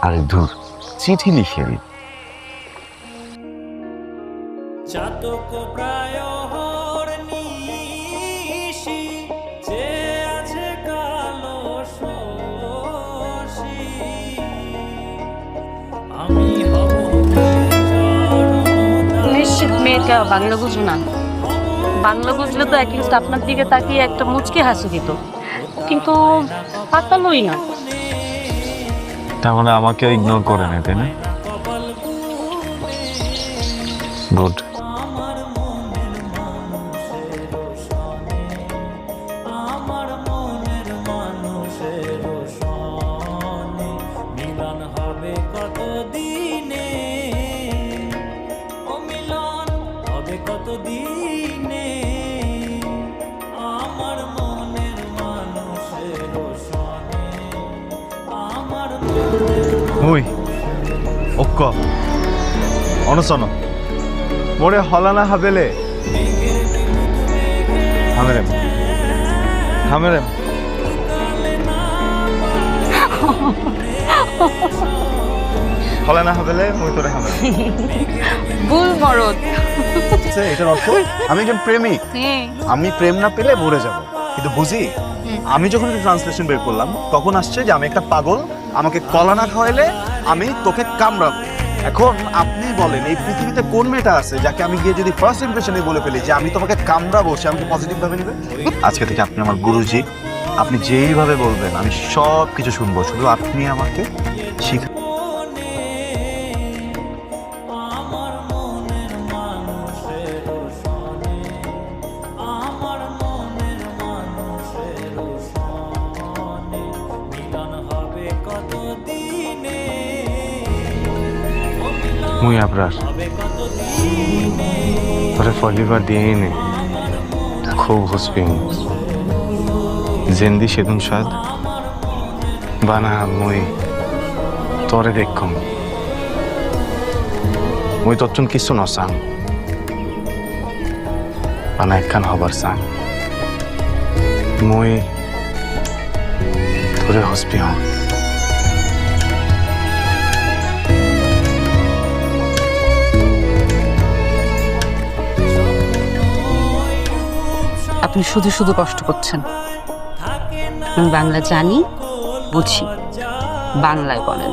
আরে ধুর, চিঠি লিখে দিই। চাতক প্রায় হরনিশি যে আছে কালো শশী আমি হব নিশ্চিত মেয়েটা বাংলা বুঝো না। বাংলা বুঝলে তো অ্যাটলিস্ট আপনার দিকে তাকিয়ে একটা মুচকি হাসি দিত, কিন্তু পাতালোই না। তার মানে আমাকে ইগনোর করে নেয়, তাই না? গুড। আমার মনের মানুষের সনে মিলন হবে কত দিনে ও মিলন হবে কত দিনে আমার মনের মানুষের সনে আমার মুই অক্ক অনসন মোরে হলানা হাবেলে হামেরেম হামেরেম হলানা হাবেলে মুই তোরে হামেরেম। ভুল মরদ। এটার অর্থ আমি একজন প্রেমিক, হ্যাঁ, আমি প্রেম না পেলে মরে যাব। কিন্তু বুঝি আমি যখন ট্রান্সলেশন বের করলাম তখন আসছে যে আমি একটা পাগল, আমাকে কলা না খাওয়াইলে আমি তোকে কামড়াবো। এখন আপনি বলেন এই পৃথিবীতে কোন মেয়েটা আছে যাকে আমি গিয়ে যদি ফার্স্ট ইমপ্রেশনে বলে ফেলি যে আমি তোমাকে কামড়াবো, সে আমাকে পজিটিভ ভাবে নেবে? আজকে থেকে আপনি আমার গুরুজি, আপনি যেইভাবে বলবেন আমি সব কিছু শুনবো, শুধু আপনি আমাকে শিখা। আমার মনের মানুষের সনে আমার মনের মানুষের সনে মিলন হবে কত দিনে মুই আপনার হবে কত দিনে তোরে ফলিবার দিয়ে নে খুব হুসপিং জেন্দি সেদিন সাদ বানা মুই তোরে দেখম মুই তচ্ছন কিছু নসাং বানা একখান হবার সাং মুই তোরে হসপি হম। আপনি শুধু শুধু কষ্ট করছেন। আমি বাংলা জানি, বুঝি, বাংলায় বলেন।